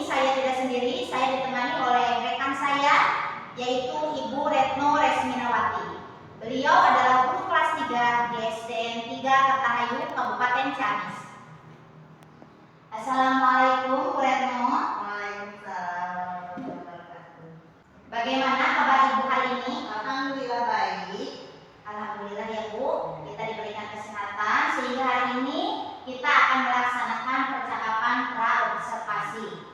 saya tidak sendiri, saya ditemani oleh rekan saya yaitu Ibu Retno Resminawati. Beliau adalah guru kelas 3 di SDN 3 Kertahayu, Kabupaten Ciamis. Assalamualaikum Bu Retno. Waalaikumsalam warahmatullahi wabarakatuh. Bagaimana kabar Ibu hari ini? Alhamdulillah baik. Alhamdulillah ya Bu, kita diberikan kesehatan sehingga hari ini kita akan melaksanakan percakapan pra-observasi.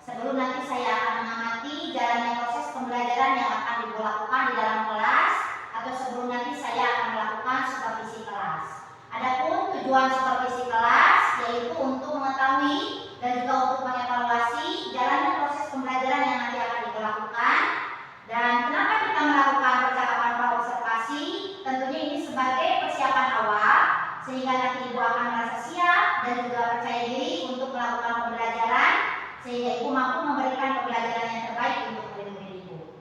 Sebelum nanti saya akan mengamati jalannya proses pembelajaran yang akan Ibu lakukan di dalam kelas, atau sebelum nanti saya akan melakukan supervisi kelas. Adapun tujuan supervisi kelas yaitu untuk mengetahui dan juga untuk mengevaluasi jalannya proses pembelajaran yang nanti akan Ibu lakukan. Dan kenapa kita melakukan percakapan pra-observasi? Tentunya ini sebagai persiapan awal sehingga nanti Ibu akan merasa siap dan juga percaya diri untuk melakukan pembelajaran sehingga Ibu mampu memberikan pembelajaran yang terbaik untuk murid-murid Ibu.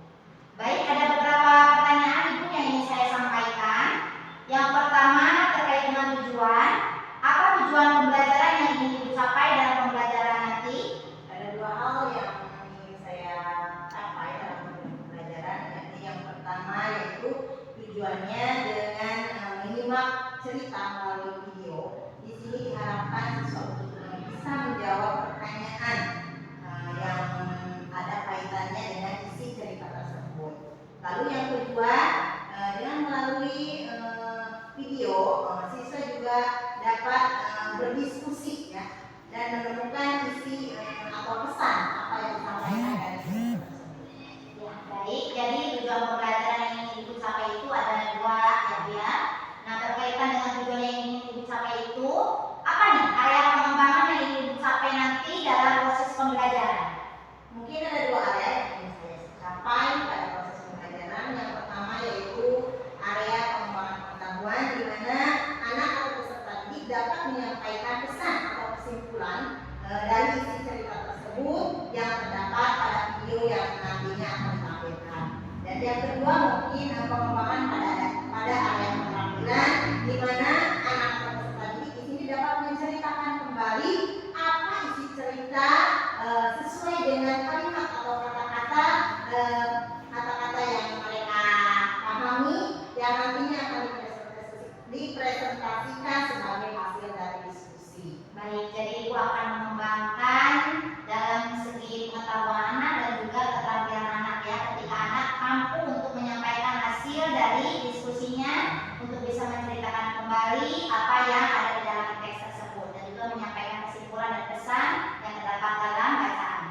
Baik, ada beberapa pertanyaan Ibu yang ingin saya sampaikan. Yang pertama terkait dengan tujuan. Apa tujuan pembelajaran yang ingin Ibu capai dalam pembelajaran nanti? Ada dua hal yang ingin saya capai dalam pembelajaran. Yang pertama yaitu tujuannya dengan menyimak cerita melalui video. Di sini diharapkan siswa bisa menjawab pertanyaan yang ada kaitannya dengan isi cerita tersebut. Lalu yang kedua, dengan melalui video, siswa juga dapat berdiskusi ya, dan menemukan isi atau pesan apa yang disampaikan dari cerita tersebut. Ya, baik. Jadi tujuan pembelajaran yang ingin Ibu capai itu ada dua ya. Nah, berkaitan dengan tujuan yang ingin Ibu capai itu, apa nih area pengembangan yang ingin Ibu capai nanti dalam proses pembelajaran? Mungkin ada dua area yang ingin saya capai pada proses pembelajaran. Yang pertama yaitu area pengembangan pengetahuan, di mana anak atau peserta didik dapat menyampaikan pesan atau kesimpulan dari isi cerita tersebut yang terdapat pada video yang nantinya akan ditampilkan. Dan yang kedua mungkin pengembangan pada area keterampilan, di mana anak atau peserta didik di sini dapat menceritakan kembali apa isi cerita sesuai dengan kalimat atau kata-kata yang mereka pahami yang nantinya akan dipresentasikan sebagai hasil dari diskusi. Baik, jadi Ibu akan mengembangkan dalam segi pengetahuan anak dan juga keterampilan anak ya, ketika anak mampu untuk menyampaikan hasil dari diskusinya untuk bisa menceritakan kembali apa yang ada di dalam teks tersebut dan juga menyampaikan kesimpulan dan pesan yang terdapat dalam bacaan.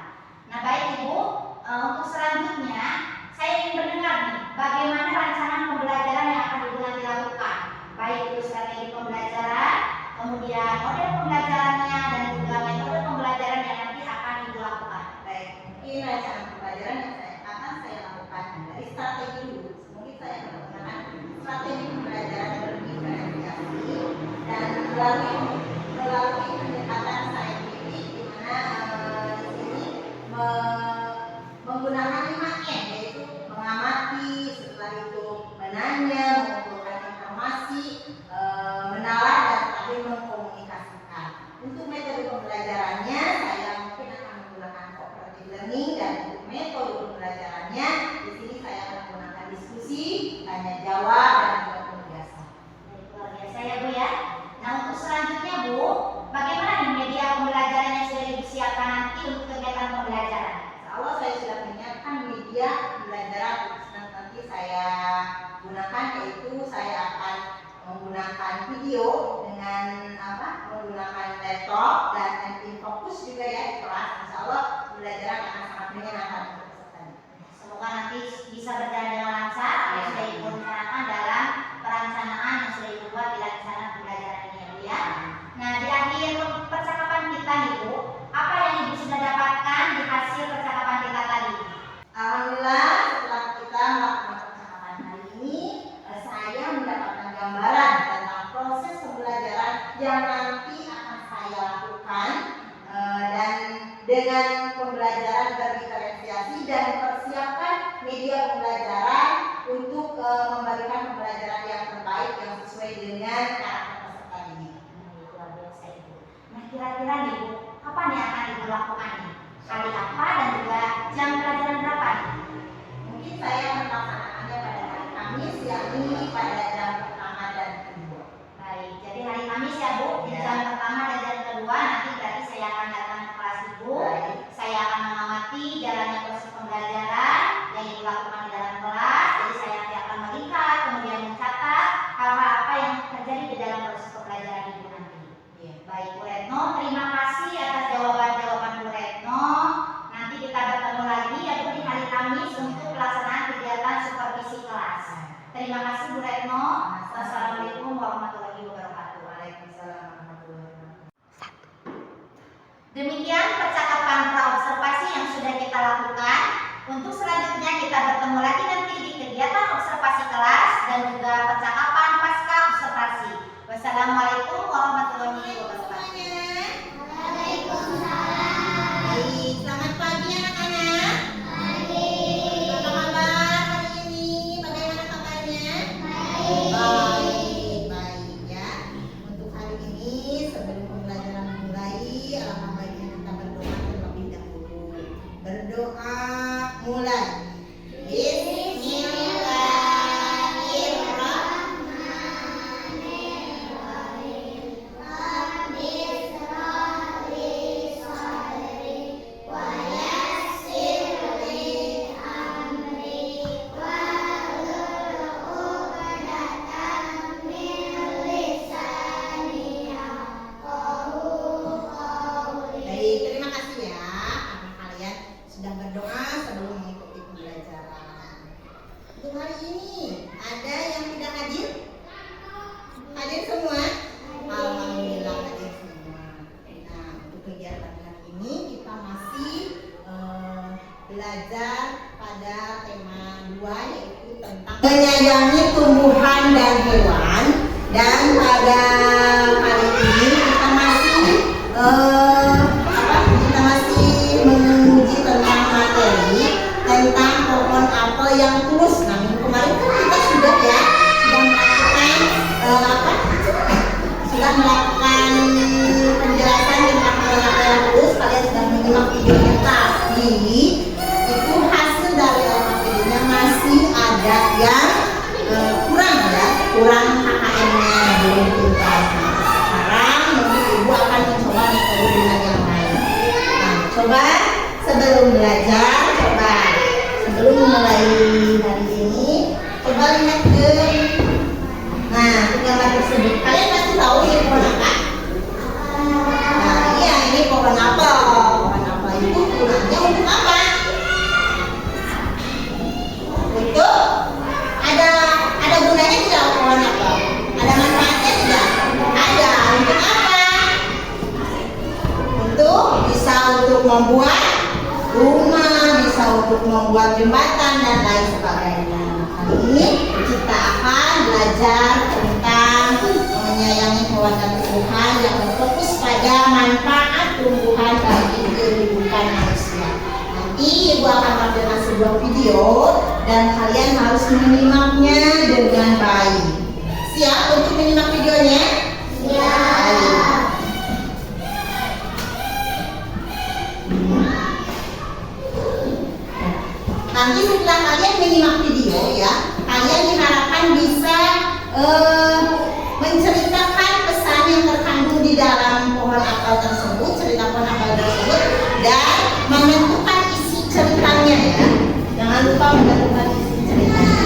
Nah, baik Ibu, untuk selanjutnya saya ingin mendengar nih bagaimana rancangan pembelajaran yang akan Ibu nanti lakukan, baik itu strategi pembelajaran, kemudian model pembelajarannya dan juga metode pembelajaran yang nanti akan Ibu lakukan. Baik, mungkin rancangan pembelajaran yang akan saya lakukan dari strategi dulu. Mungkin saya akan menggunakan strategi pembelajaran yang lebih diferensiasi dan melalui pendekatan saintifik, di mana di sini menggunakan 5M, yaitu mengamati, setelah itu menanya, mengumpulkan informasi, menalar, dan terakhir mengkomunikasikan. Untuk metode pembelajarannya saya mungkin akan menggunakan cooperative learning, dan untuk metode pembelajarannya di sini saya akan menggunakan diskusi, tanya jawab, dan juga penugasan. Baik, luar biasa ya Bu ya. Nah, untuk selanjutnya Bu, bagaimana nih media pembelajaran yang sudah disiapkan nanti untuk kegiatan pembelajaran? Kalau saya sudah menyiapkan media pembelajaran yang nanti saya gunakan, yaitu saya akan menggunakan video dengan menggunakan laptop dan fokus juga ya di kelas. Insya Allah pembelajaran akan sangat menyenangkan untuk peserta. Semoga nanti bisa berjalan dengan lancar yang sudah Ibu rencanakan dalam perencanaan yang sudah Ibu buat di rancangan pembelajaran ini ya Bu ya. Nah, di akhir percakapan kita nih Bu, apa yang Ibu sudah dapatkan di hasil percakapan kita tadi? Alhamdulillah, setelah kita melakukan percakapan hari ini, saya mendapatkan gambaran tentang proses pembelajaran yang nanti akan saya lakukan, dan dengan pembelajaran berdiferensiasi dan mempersiapkan media pembelajaran untuk memberikan pembelajaran yang terbaik yang sesuai dengan karakter peserta didik. Luar biasa Ibu. Nah, kira-kira nih Bu, kapan yang akan Ibu lakukan nih? Hari apa? Untuk selanjutnya kita bertemu lagi nanti di kegiatan observasi kelas dan juga percakapan pasca observasi. Wassalamualaikum warahmatullahi wabarakatuh. Baik, selamat pagi anak-anak. Apa kabar hari ini? Bagaimana kabarnya? Baik ya. Untuk hari ini sebelum pembelajaran dimulai, alangkah baiknya kita berdoa terlebih dahulu. Berdoa mulai. Baik, terima kasih ya karena kalian sudah berdoa sebelum mengikuti pembelajaran. Untuk hari ini ada yang tidak hadir? Hadir semua? Alhamdulillah hadir semua. Nah, untuk kegiatan hari ini kita masih belajar pada tema 2 yaitu tentang menyayangi tumbuhan dan hewan. Dan pada hari ini kita masih menguji tentang materi tentang pohon apel yang tulus. Nah, minggu kemarin kan kita sudah melakukan penjelasan tentang pohon apel yang tulus. Kalian sudah menyimak videonya, tapi itu hasil dari videonya masih ada yang kurang KKM-nya belum tuntas. Nah, sekarang mungkin ibu akan mencoba metode dengan yang lain. Nah, coba sebelum belajar, sebelum memulai hari ini, coba lihat ke gambar tersebut. Kalian pasti tahu ini pohon apa? Nah, iya, ini pohon apel. Pohon apel itu gunanya untuk apa? Untuk ada gunanya tidak pohon apel? Ada manfaatnya tidak? Ada. Untuk apa? Untuk membuat rumah, bisa untuk membuat jembatan dan lain sebagainya. Kali ini kita akan belajar tentang menyayangi hewan dan tumbuhan yang berfokus pada manfaat tumbuhan bagi kehidupan manusia. Nanti ibu akan tampilkan sebuah video dan kalian harus menyimaknya dengan baik. Siap untuk menyimak videonya? Siap. Nanti setelah kalian menyimak video ya, kalian diharapkan bisa menceritakan pesan yang terkandung di dalam pohon apel tersebut, cerita pohon apel tersebut, dan menentukan isi ceritanya ya. Jangan lupa menentukan isi ceritanya.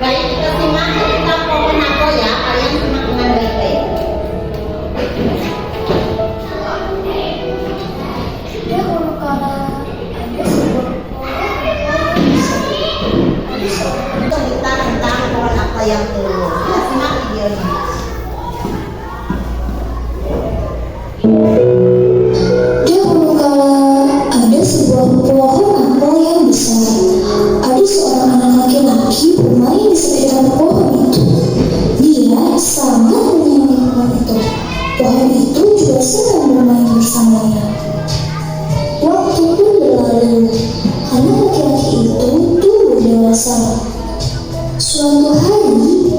Baik, kita simak cerita pohon apel ya. Kalian simak dengan baik-baik. Dahulu kala ada sebuah Cerita tentang pohon apel yang tulus. Kita simak videonya. Dahulu kala ada sebuah pohon apel yang besar. Ada seorang anak laki-laki bermain di sekitar pohon itu. Dia sangat menyayangi pohon itu. Pohon itu juga senang bermain bersamanya. Waktu pun berlalu. Anak laki-laki itu tumbuh dewasa. Suatu hari,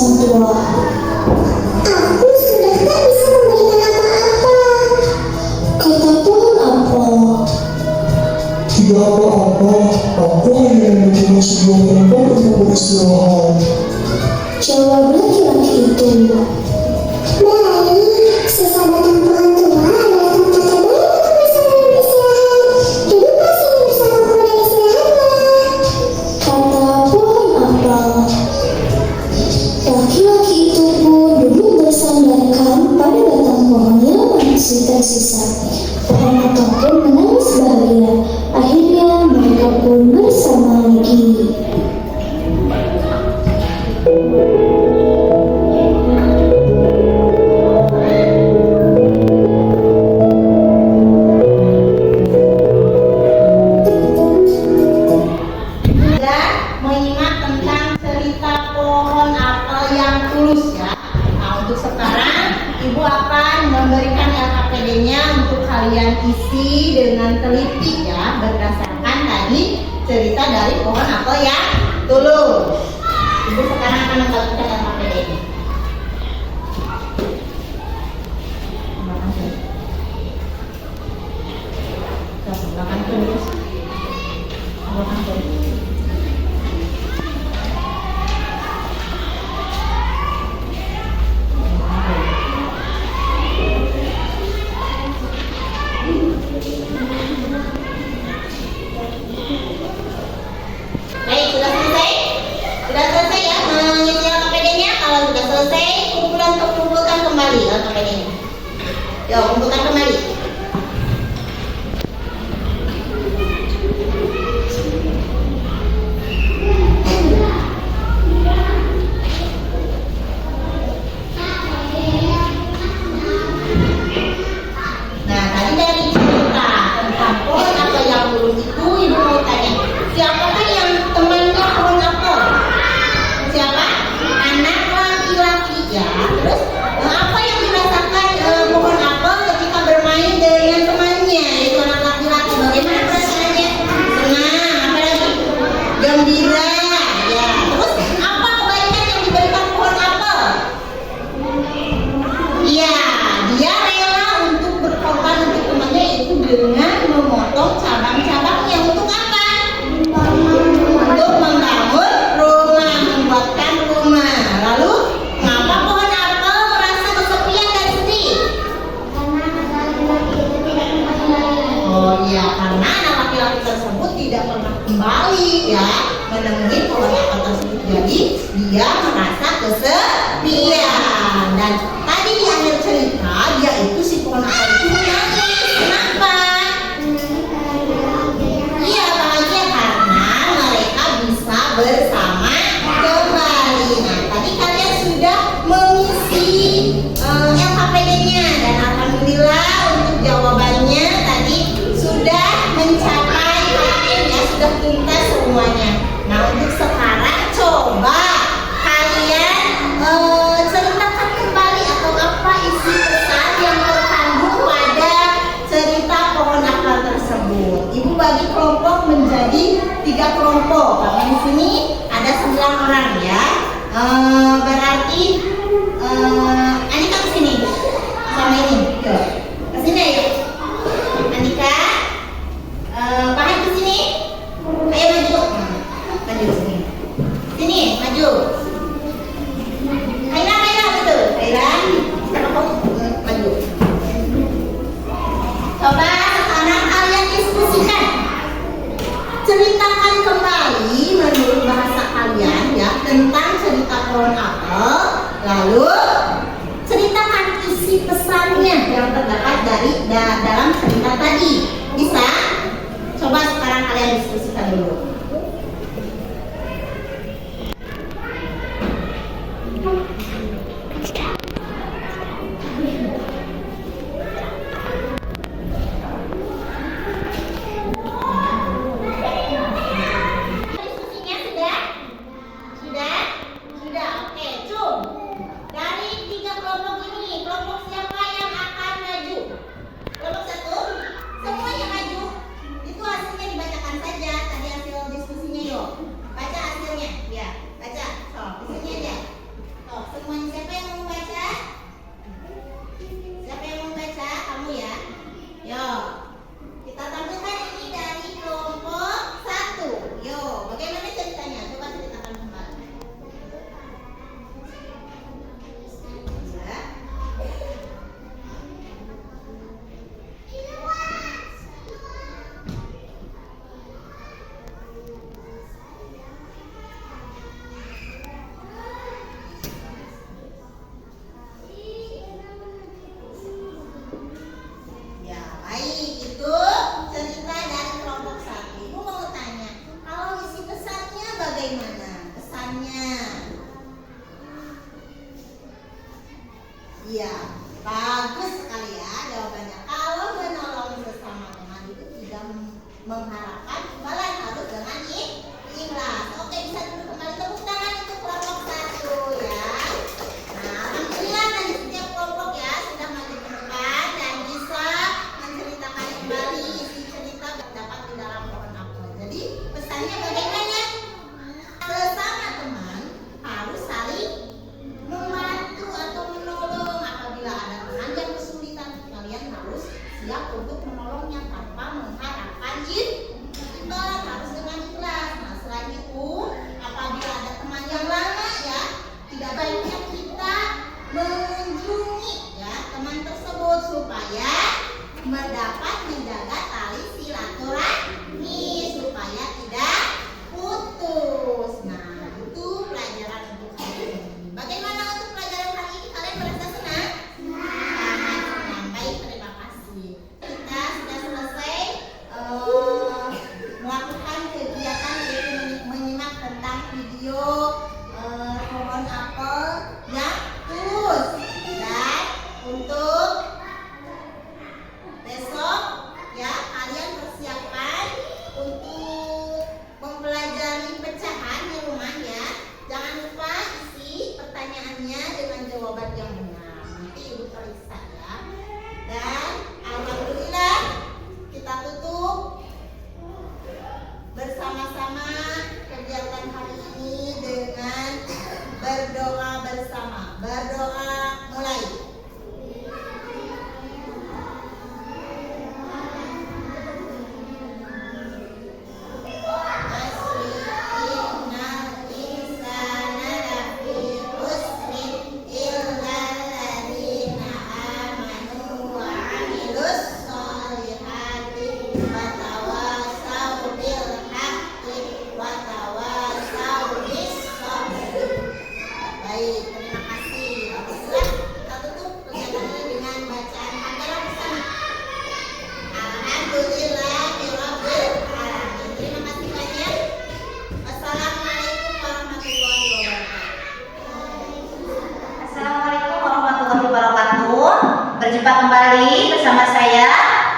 sang tua. Aku sudah tak bisa memberikan apa-apa, kata pohon apel. Tidak apa-apa, aku hanya mencoba sebuah tempat untuk beristirahat. Jawab laki-laki itu. Baik, sesabatang pohon tua adalah tempat terbaik untuk bersama beristirahat. Duduklah sini bersamaku dan istirahatlah, kata pohon apel. Laki-laki itu pun duduk bersandarkan pada batang pohon yang masih tersisa. Pohon apel pun menangis bahagia. Akhirnya mereka pun bersama lagi. Menyimak tentang cerita pohon apel yang tulus ya. Nah, untuk sekarang Ibu akan memberikan LKPD-nya untuk kalian isi dengan teliti ya, berdasarkan tadi cerita dari pohon apel yang tulus. Ibu sekarang akan membagikan LKPD-nya. Silakan tulis. Silakan tulis. Baik, sudah selesai? Sudah selesai ya mengisi LKPD-nya? Kalau sudah selesai, kumpulkan kembali LKPD-nya. Yuk, kumpulkan kembali. Nah, tadi dari cerita tentang pohon apel yang tulus itu, Ibu mau tanya, siapakah yang temannya pohon apel? Siapa? Anak laki-laki ya. Terus apa yang dirasakan pohon apel ketika bermain dengan temannya, yaitu anak laki-laki? Bagaimana perasaannya? Senang, apa lagi? Gembira ya. Terus apa kebaikan yang diberikan pohon apel? Iya, dia rela untuk berkorban untuk temannya, itu dengan memotong cabang-cabangnya. Untuk apa? Untuk membangun rumah, membuatkan rumah. Lalu, mengapa pohon apel merasa kesepian dan sedih? Oh iya, karena anak laki-laki tersebut tidak pernah kembali ya menemui pohon apel tersebut. Jadi dia merasa kesepian. Dan tadi di akhir cerita dia itu si pohon apel itu menangis. Kenapa? Iya, bahagia karena mereka bisa bersama kembali. Nah, tadi kalian sudah mengisi LKPD-nya dan alhamdulillah untuk jawabannya tadi sudah mencapai ya, sudah tuntas semuanya. Nah, untuk sekarang coba kalian ceritakan kembali atau apa isi pesan yang terkandung pada cerita pohon apel tersebut. Ibu bagi kelompok menjadi 3 kelompok. Karena di sini ada 9 orang ya. Berarti Andika ke sini sama ini. Yuk. Ke sini yuk. Andika, Pahan ke sini. Ayo maju. Maju sini. Sini, maju. Kaira betul. Kaira, maju. Coba sekarang kalian diskusikan. Ceritakan kembali menurut bahasa kalian ya tentang cerita pohon apel. Lalu ceritakan isi pesannya yang terdapat dari dalam cerita tadi. Bisa? Coba sekarang kalian diskusikan dulu. Diskusinya sudah? Sudah. Oke, Cum. Dari 3 kelompok ini, kelompok siapa yang akan maju? Kelompok 1? Iya, bagus sekali ya jawabannya. Kalau menolong sesama teman itu tidak mengharapkan imbalan, harus dengan ikhlas. Oke, bisa dulu kembali tepuk tangan untuk kelompok 1 ya. Nah, alhamdulillah dari setiap kelompok ya sudah maju ke depan dan bisa menceritakan kembali isi cerita terdapat di dalam pohon apel. Jadi pesannya bagaimana? Sesama teman harus saling membantu atau menolong. Apabila ada teman yang kesulitan, kalian harus siap untuk menolongnya tanpa mengharapkan imbalan, harus dengan ikhlas. Nah, selain itu, apabila ada teman yang lama ya, tidak baiknya kita mengunjungi ya teman tersebut supaya mendapat menjaga tali silaturahmi supaya tidak putus. Nah, itu pelajaran untuk hari ini. Bagaimana untuk pelajaran hari ini? Kalian merasa senang? Sangat senang. Baik, terima kasih. Kita sudah selesai melakukan kegiatan yaitu menyimak tentang video pohon apel yang tulus. Dan untuk besok ya kalian persiapkan untuk mempelajari pecahan di rumah ya. Jangan lupa isi pertanyaannya dengan jawaban yang benar. Nanti ibu periksa ya. Dan alhamdulillah kita tutup bersama-sama kegiatan hari ini dengan berdoa bersama. Berdoa mulai. Baik, terima kasih. Baiklah, kita tutup kegiatan ini dengan bacaan hamdalah bersama. Alhamdulillahirabbil alamin. Terima kasih banyak. Assalamualaikum warahmatullahi wabarakatuh. Assalamualaikum warahmatullahi wabarakatuh. Berjumpa kembali bersama saya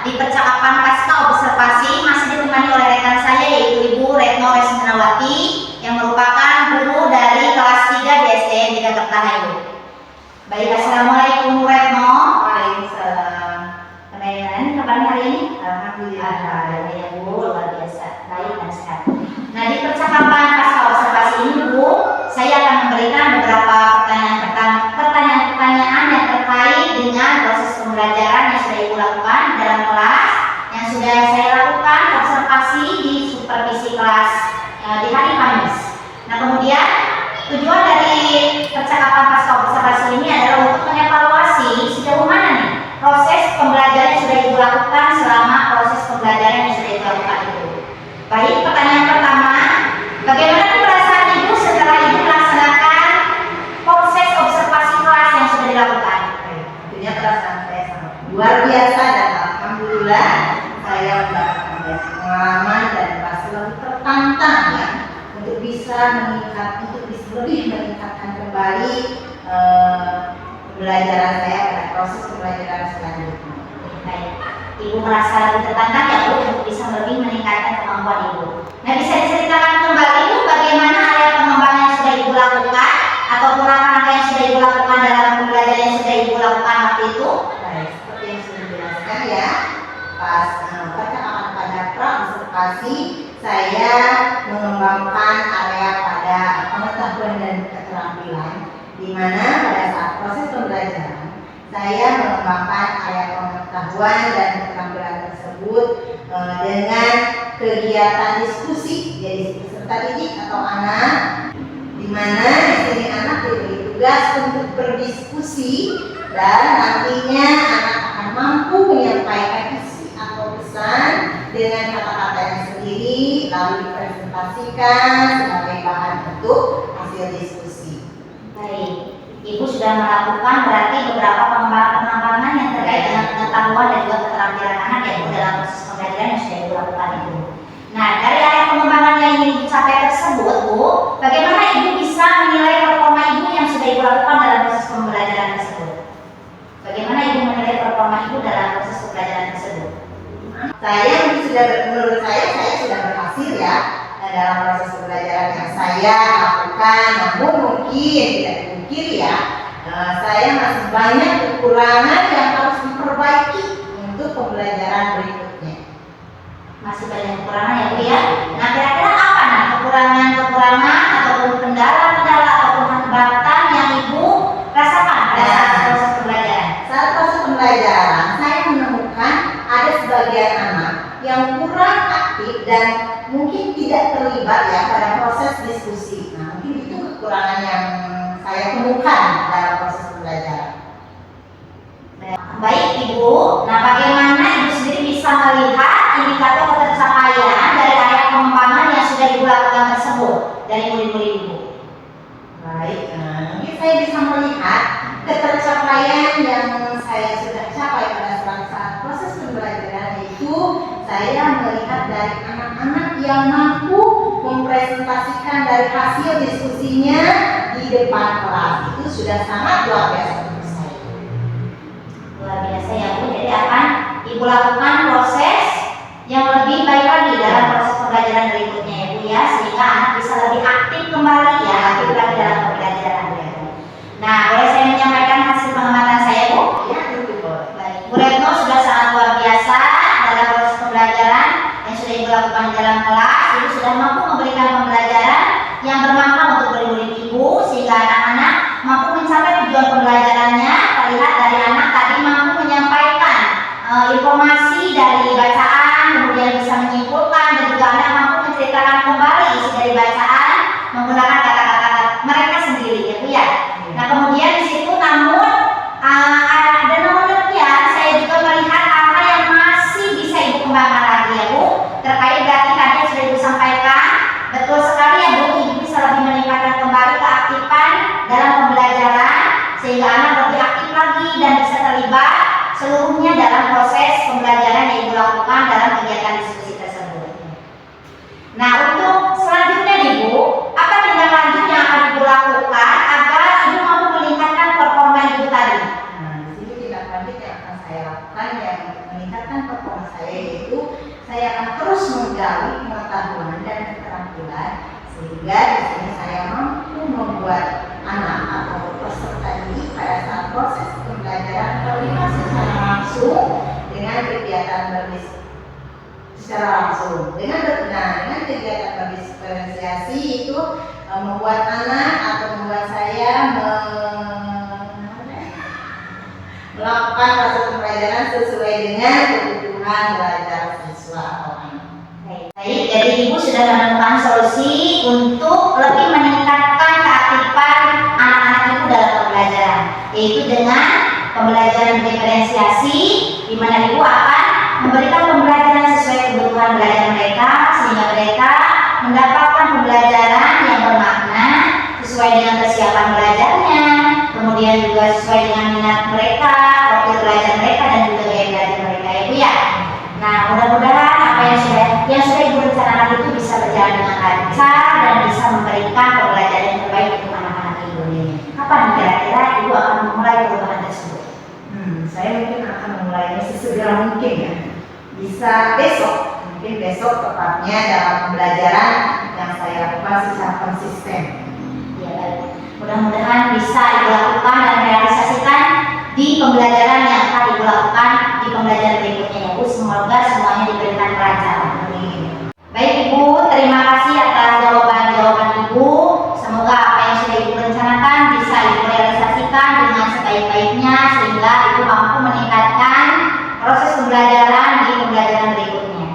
di percakapan pasca observasi, masih ditemani oleh rekan saya yaitu Ibu Retno Resminawati yang merupakan guru dari kelas 3 di SDN 3 Kertahayu. Baik, assalamualaikum Bu Retno. Waalaikumsalam. Bagaimana kabarnya hari ini? Alhamdulillah. Alhamdulillah ya Bu, luar biasa, baik dan sehat. Nah, di percakapan pasca observasi ini Bu, saya akan memberikan beberapa pertanyaan yang terkait dengan proses pembelajaran yang sudah Ibu lakukan dalam kelas, yang sudah saya lakukan observasi di supervisi kelas di hari Kamis. Nah, kemudian tujuan dari percakapan pasca observasi ini adalah untuk mengevaluasi sejauh mana nih proses pembelajaran yang sudah Ibu lakukan selama proses pembelajaran yang sudah Ibu lakukan itu. Baik, pertanyaan pertama, bagaimana perasaan Ibu setelah Ibu melaksanakan proses observasi kelas yang sudah dilakukan? Tentunya perasaan saya sangat luar biasa dan alhamdulillah saya mendapatkan banyak pengalaman dan merasa lebih tertantang ya untuk bisa lebih meningkatkan kembali pembelajaran saya pada proses pembelajaran selanjutnya. Baik, Ibu merasa lebih tertantang ya Bu untuk bisa lebih meningkatkan kemampuan Ibu. Nah, bisa diceritakan kembali Bu bagaimana area pengembangan yang sudah Ibu lakukan ataupun langkah-langkah yang sudah Ibu lakukan dalam pembelajaran yang sudah Ibu lakukan waktu itu? Baik, seperti yang sudah dijelaskan ya, pas percakapan pada pra-observasi saya mengembangkan area pada pengetahuan dan keterampilan, di mana pada saat proses pembelajaran saya mengembangkan area pengetahuan dan keterampilan tersebut dengan kegiatan diskusi. Jadi peserta didik atau anak, di mana di sini anak diberi tugas untuk berdiskusi dan nantinya anak akan mampu menyampaikan isi atau pesan dengan kata-katanya sendiri lalu dipresentasikan sebagai bahan untuk hasil diskusi. Baik, Ibu sudah melakukan berarti beberapa pengembangan yang terkait dengan pengetahuan dan juga keterampilan anak ya Bu dalam proses pembelajaran yang sudah Ibu lakukan itu. Nah, dari area pengembangan yang ingin dicapai tersebut Bu, bagaimana Ibu bisa menilai performa Ibu yang sudah Ibu lakukan dalam proses pembelajaran tersebut? menurut saya sudah berhasil ya dalam proses pembelajaran yang saya lakukan. Namun mungkin tidak dipungkiri ya, saya masih banyak kekurangan yang harus diperbaiki untuk pembelajaran berikutnya. Masih banyak kekurangan ya Bu ya. Nah kira-kira apa nih kekurangan ataupun kendala-kendala ataupun hambatan yang Ibu rasakan pada saat proses pembelajaran? Saat proses pembelajaran saya menemukan ada sebagian anak yang kurang aktif dan mungkin tidak terlibat ya pada proses diskusi. Nah mungkin itu kekurangan yang saya temukan dalam proses pembelajaran. Baik Ibu, nah bagaimana Ibu sendiri bisa melihat indikator ketercapaian dari area pengembangan yang sudah Ibu lakukan tersebut dari murid-murid Ibu? Baik, mungkin saya bisa melihat ketercapaian yang saya sudah capai pada saat proses pembelajaran, yaitu saya melihat dari anak-anak yang mampu mempresentasikan dari hasil diskusinya di depan kelas. Itu sudah sangat luar biasa untuk saya. Luar biasa ya Bu, jadi akan Ibu lakukan proses yang lebih baik lagi dalam proses pembelajaran berikutnya ya Bu ya, sehingga anak bisa lebih aktif kembali ya, aktif lagi dalam pembelajaran ya. Nah, boleh saya menyampaikan hasil pengamatan saya Bu? Ya, tentu boleh. Baik, Bu Retno sudah sangat luar biasa dalam proses pembelajaran yang sudah Ibu lakukan di dalam kelas. Ibu sudah mampu memberikan pembelajaran yang bermanfaat untuk murid-murid Ibu, sehingga anak-anak mampu mencapai tujuan pembelajarannya. Terlihat dari anak tadi mampu menyampaikan informasi dari bacaan, kemudian bisa menyimpulkan, dan juga anak mampu menceritakan kembali isi dari bacaan menggunakan kata-kata mereka sendiri ya Bu ya. Nah kemudian di situ namun demikian saya juga melihat hal-hal yang masih bisa Ibu kembangkan lagi ya Bu, terkait berarti tadi yang sudah Ibu sampaikan betul sekali ya Bu, Ibu bisa lebih meningkatkan kembali keaktifan dalam pembelajaran sehingga anak lebih aktif lagi dan bisa terlibat seluruhnya dalam proses pembelajaran yang Ibu lakukan dalam kegiatan diskusi tersebut. Nah untuk selanjutnya Ibu, apa tindak lanjut yang akan Ibu lakukan agar Ibu mampu meningkatkan performa Ibu tadi? Nah, di sini tindak lanjut yang akan saya lakukan yang meningkatkan performa saya, yaitu saya akan terus menggali pengetahuan dan keterampilan sehingga di sini saya mampu membuat anak atau peserta didik pada saat proses pembelajaran terlibat secara langsung dengan kegiatan berdiskusi secara langsung dengan kegiatan berdiskusi itu membuat anak atau membuat saya melakukan proses pembelajaran sesuai dengan kebutuhan belajar siswa atau anak. Baik, jadi Ibu sudah menemukan solusi untuk lebih meningkatkan keaktifan anak-anak Ibu dalam pembelajaran, yaitu dengan pembelajaran diferensiasi, di mana Ibu akan memberikan pembelajaran sesuai kebutuhan belajar mereka, sehingga mereka mendapatkan pembelajaran yang bermakna sesuai dengan kesiapan belajarnya, kemudian juga sesuai dengan minat mereka, profil belajar mereka, dan juga gaya belajar mereka ya Bu ya. Nah mudah-mudahan apa yang sudah Ibu rencanakan itu bisa berjalan dengan lancar dan bisa memberikan pembelajaran yang terbaik untuk anak-anak Ibu ini. Kapan kira-kira Ibu akan memulai perubahan tersebut? Saya mungkin akan memulainya sesegera mungkin ya. Bisa besok, mungkin besok tepatnya dalam pembelajaran yang saya lakukan secara konsisten. Ya baik. Mudah-mudahan bisa Ibu lakukan dan realisasikan di pembelajaran yang akan Ibu lakukan di pembelajaran berikutnya ya Bu. Semoga semuanya diberikan kelancaran. Baik Ibu, terima kasih atas jawaban-jawaban Ibu. Semoga apa yang sudah Ibu rencanakan bisa Ibu realisasikan dengan sebaik-baiknya sehingga Ibu mampu meningkatkan proses pembelajaran di pembelajaran berikutnya.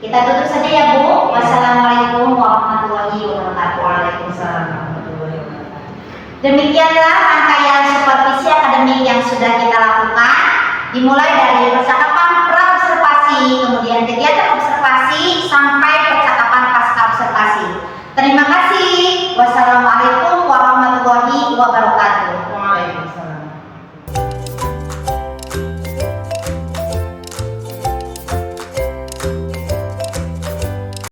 Kita tutup saja ya Bu. Wassalamualaikum warahmatullahi wabarakatuh. Waalaikumsalam warahmatullahi wabarakatuh. Demikianlah rangkaian supervisi akademik yang sudah kita lakukan, dimulai dari percakapan pra-observasi, kemudian kegiatan